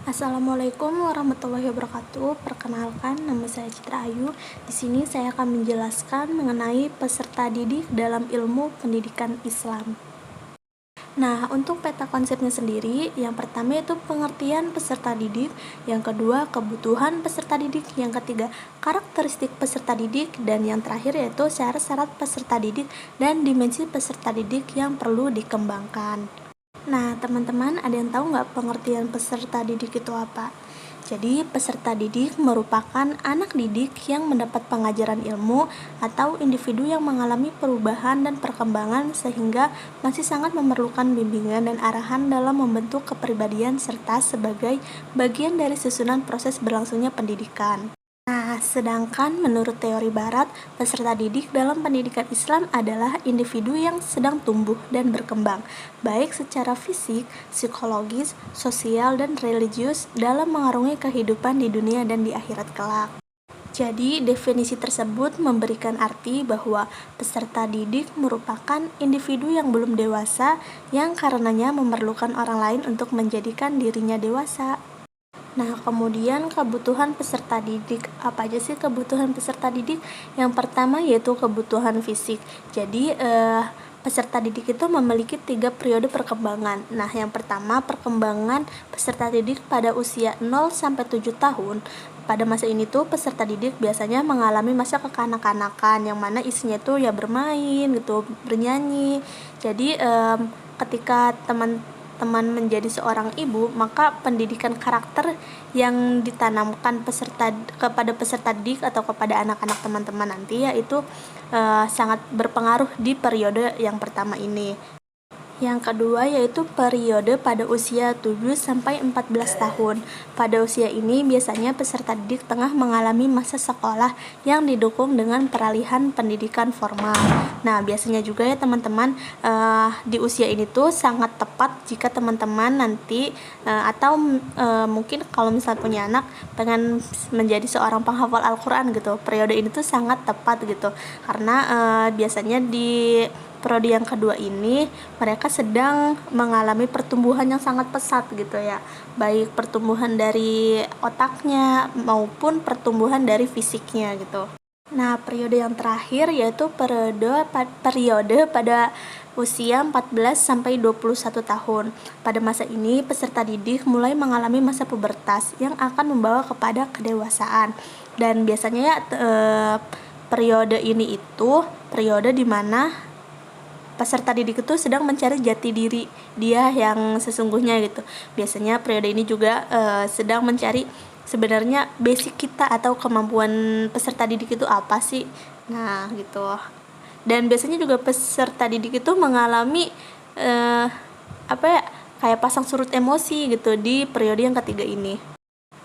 Assalamualaikum warahmatullahi wabarakatuh. Perkenalkan, nama saya Citra Ayu. Di sini saya akan menjelaskan mengenai peserta didik dalam ilmu pendidikan Islam. Nah, untuk peta konsepnya sendiri, yang pertama itu pengertian peserta didik, yang kedua kebutuhan peserta didik, yang ketiga karakteristik peserta didik, dan yang terakhir yaitu syarat-syarat peserta didik dan dimensi peserta didik yang perlu dikembangkan. Nah, teman-teman, ada yang tahu nggak pengertian peserta didik itu apa? Jadi, peserta didik merupakan anak didik yang mendapat pengajaran ilmu atau individu yang mengalami perubahan dan perkembangan sehingga masih sangat memerlukan bimbingan dan arahan dalam membentuk kepribadian serta sebagai bagian dari susunan proses berlangsungnya pendidikan. Nah, sedangkan menurut teori barat, peserta didik dalam pendidikan Islam adalah individu yang sedang tumbuh dan berkembang, baik secara fisik, psikologis, sosial, dan religius dalam mengarungi kehidupan di dunia dan di akhirat kelak. Jadi, definisi tersebut memberikan arti bahwa peserta didik merupakan individu yang belum dewasa yang karenanya memerlukan orang lain untuk menjadikan dirinya dewasa. Nah, kemudian kebutuhan peserta didik. Apa aja sih kebutuhan peserta didik? Yang pertama yaitu kebutuhan fisik. Jadi, peserta didik itu memiliki 3 periode perkembangan. Nah, yang pertama perkembangan peserta didik pada usia 0-7 tahun. Pada masa ini tuh peserta didik biasanya mengalami masa kekanak-kanakan yang mana isinya tuh ya bermain gitu, bernyanyi. Jadi, ketika teman-teman menjadi seorang ibu, maka pendidikan karakter yang ditanamkan kepada peserta didik atau kepada anak-anak teman-teman nanti yaitu sangat berpengaruh di periode yang pertama ini. Yang kedua yaitu periode pada usia 7-14 tahun. Pada usia ini biasanya peserta didik tengah mengalami masa sekolah yang didukung dengan peralihan pendidikan formal. Nah, biasanya juga ya teman-teman, di usia ini tuh sangat tepat jika teman-teman nanti atau mungkin kalau misalnya punya anak pengen menjadi seorang penghafal Al-Quran gitu. Periode ini tuh sangat tepat gitu. Karena biasanya di periode yang kedua ini mereka sedang mengalami pertumbuhan yang sangat pesat gitu ya, baik pertumbuhan dari otaknya maupun pertumbuhan dari fisiknya gitu. Nah, periode yang terakhir yaitu periode pada usia 14-21 tahun. Pada masa ini peserta didik mulai mengalami masa pubertas yang akan membawa kepada kedewasaan. Dan biasanya ya periode ini itu periode di mana peserta didik itu sedang mencari jati diri dia yang sesungguhnya gitu. Biasanya periode ini juga sedang mencari sebenarnya basic kita atau kemampuan peserta didik itu apa sih. Nah, gitu. Dan biasanya juga peserta didik itu mengalami kayak pasang surut emosi gitu di periode yang ketiga ini.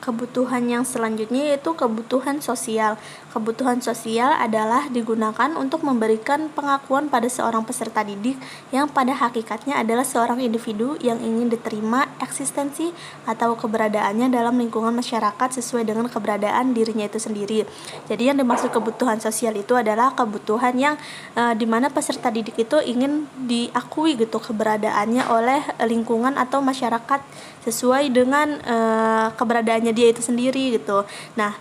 Kebutuhan yang selanjutnya yaitu kebutuhan sosial. Kebutuhan sosial adalah digunakan untuk memberikan pengakuan pada seorang peserta didik yang pada hakikatnya adalah seorang individu yang ingin diterima eksistensi atau keberadaannya dalam lingkungan masyarakat sesuai dengan keberadaan dirinya itu sendiri. Jadi yang dimaksud kebutuhan sosial itu adalah kebutuhan yang dimana peserta didik itu ingin diakui gitu keberadaannya oleh lingkungan atau masyarakat sesuai dengan keberadaannya dia itu sendiri gitu. Nah,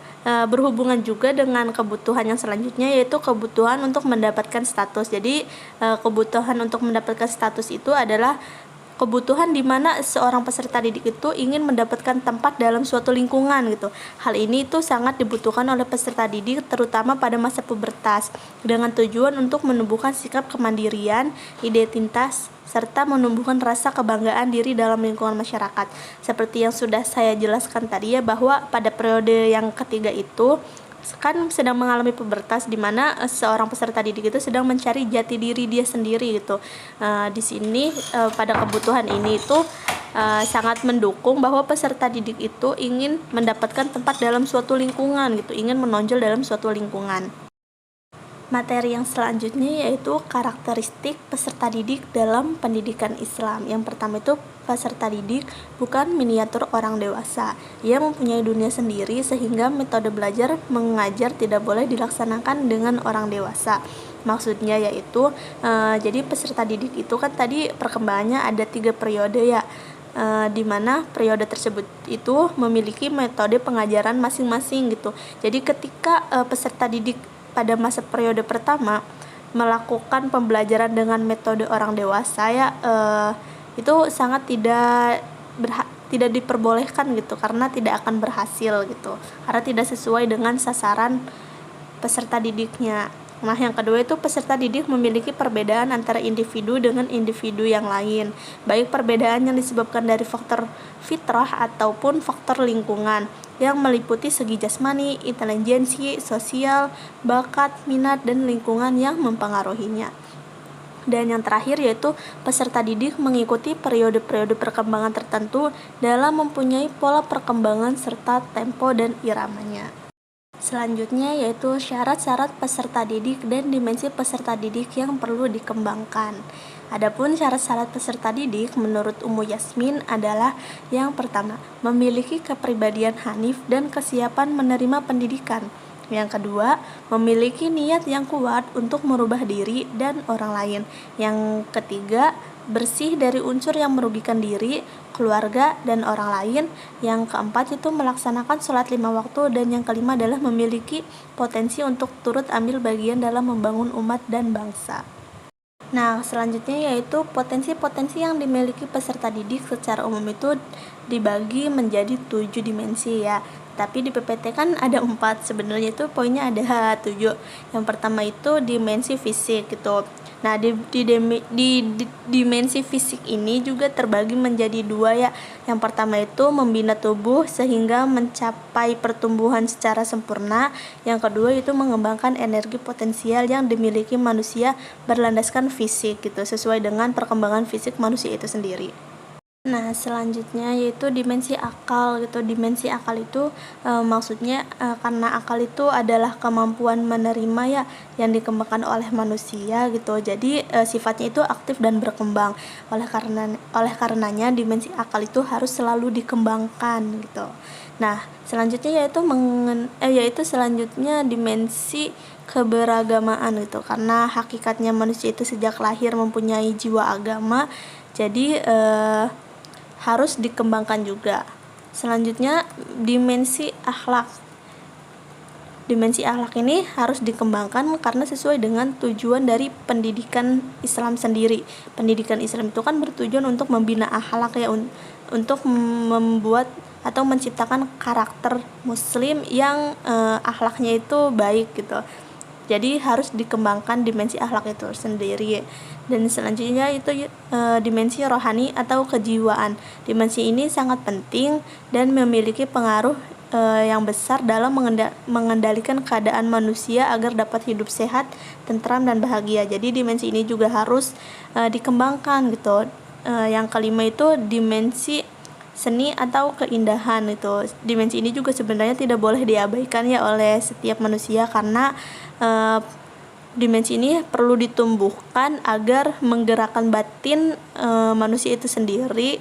berhubungan juga dengan kebutuhan yang selanjutnya yaitu kebutuhan untuk mendapatkan status. Jadi kebutuhan untuk mendapatkan status itu adalah kebutuhan di mana seorang peserta didik itu ingin mendapatkan tempat dalam suatu lingkungan gitu. Hal ini itu sangat dibutuhkan oleh peserta didik terutama pada masa pubertas dengan tujuan untuk menumbuhkan sikap kemandirian, identitas, serta menumbuhkan rasa kebanggaan diri dalam lingkungan masyarakat. Seperti yang sudah saya jelaskan tadi ya, bahwa pada periode yang ketiga itu kan sedang mengalami pubertas di mana seorang peserta didik itu sedang mencari jati diri dia sendiri gitu. Di sini pada kebutuhan ini itu sangat mendukung bahwa peserta didik itu ingin mendapatkan tempat dalam suatu lingkungan gitu, ingin menonjol dalam suatu lingkungan. Materi yang selanjutnya yaitu karakteristik peserta didik dalam pendidikan Islam. Yang pertama itu peserta didik bukan miniatur orang dewasa. Ia mempunyai dunia sendiri sehingga metode belajar mengajar tidak boleh dilaksanakan dengan orang dewasa. Maksudnya yaitu jadi peserta didik itu kan tadi perkembangannya ada 3 periode ya. di mana periode tersebut itu memiliki metode pengajaran masing-masing gitu. Jadi ketika peserta didik pada masa periode pertama melakukan pembelajaran dengan metode orang dewasa ya, itu sangat tidak diperbolehkan gitu, karena tidak akan berhasil gitu, karena tidak sesuai dengan sasaran peserta didiknya. Nah, yang kedua itu peserta didik memiliki perbedaan antara individu dengan individu yang lain, baik perbedaan yang disebabkan dari faktor fitrah ataupun faktor lingkungan yang meliputi segi jasmani, intelijensi, sosial, bakat, minat, dan lingkungan yang mempengaruhinya. Dan yang terakhir yaitu peserta didik mengikuti periode-periode perkembangan tertentu dalam mempunyai pola perkembangan serta tempo dan iramanya. Selanjutnya yaitu syarat-syarat peserta didik dan dimensi peserta didik yang perlu dikembangkan. Adapun syarat-syarat peserta didik menurut Ummu Yasmin adalah yang pertama, memiliki kepribadian hanif dan kesiapan menerima pendidikan. Yang kedua, memiliki niat yang kuat untuk merubah diri dan orang lain. Yang ketiga, bersih dari unsur yang merugikan diri, keluarga, dan orang lain. Yang keempat itu melaksanakan sholat 5 waktu. Dan yang kelima adalah memiliki potensi untuk turut ambil bagian dalam membangun umat dan bangsa. Nah, selanjutnya yaitu potensi-potensi yang dimiliki peserta didik secara umum itu dibagi menjadi 7 dimensi ya. Tapi di PPT kan ada 4, sebenarnya itu poinnya ada 7. Yang pertama itu dimensi fisik gitu. Nah, di dimensi fisik ini juga terbagi menjadi 2 ya. Yang pertama itu membina tubuh sehingga mencapai pertumbuhan secara sempurna. Yang kedua itu mengembangkan energi potensial yang dimiliki manusia berlandaskan fisik gitu, sesuai dengan perkembangan fisik manusia itu sendiri. Nah, selanjutnya yaitu dimensi akal gitu. Dimensi akal itu maksudnya karena akal itu adalah kemampuan menerima ya yang dikembangkan oleh manusia gitu. Jadi sifatnya itu aktif dan berkembang. Oleh karenanya dimensi akal itu harus selalu dikembangkan gitu. Nah, selanjutnya yaitu selanjutnya dimensi keberagamaan gitu. Karena hakikatnya manusia itu sejak lahir mempunyai jiwa agama. Jadi harus dikembangkan juga. Selanjutnya dimensi akhlak. Dimensi akhlak ini harus dikembangkan karena sesuai dengan tujuan dari pendidikan Islam sendiri. Pendidikan Islam itu kan bertujuan untuk membina akhlak ya, untuk membuat atau menciptakan karakter muslim yang akhlaknya itu baik gitu. Jadi harus dikembangkan dimensi akhlak itu sendiri. Dan selanjutnya itu dimensi rohani atau kejiwaan. Dimensi ini sangat penting dan memiliki pengaruh yang besar dalam mengendalikan keadaan manusia agar dapat hidup sehat, tentram, dan bahagia. Jadi dimensi ini juga harus dikembangkan gitu. Yang kelima itu dimensi seni atau keindahan itu. Dimensi ini juga sebenarnya tidak boleh diabaikan ya oleh setiap manusia, karena dimensi ini perlu ditumbuhkan agar menggerakkan batin manusia itu sendiri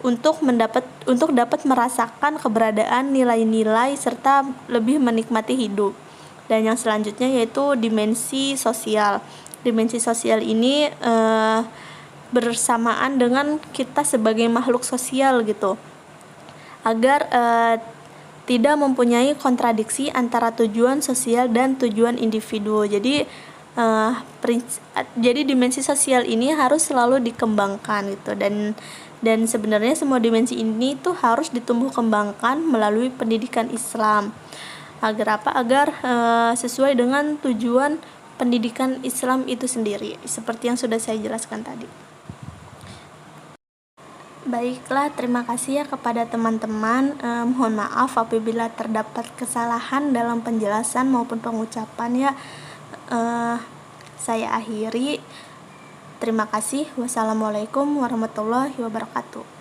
untuk dapat merasakan keberadaan nilai-nilai serta lebih menikmati hidup. Dan yang selanjutnya yaitu dimensi sosial. Dimensi sosial ini bersamaan dengan kita sebagai makhluk sosial gitu, agar tidak mempunyai kontradiksi antara tujuan sosial dan tujuan individu. Jadi dimensi sosial ini harus selalu dikembangkan gitu, dan sebenarnya semua dimensi ini tuh harus ditumbuh kembangkan melalui pendidikan Islam. Agar sesuai dengan tujuan pendidikan Islam itu sendiri, seperti yang sudah saya jelaskan tadi. Baiklah, terima kasih ya kepada teman-teman. Mohon maaf apabila terdapat kesalahan dalam penjelasan maupun pengucapan ya. Saya akhiri. Terima kasih. Wassalamualaikum warahmatullahi wabarakatuh.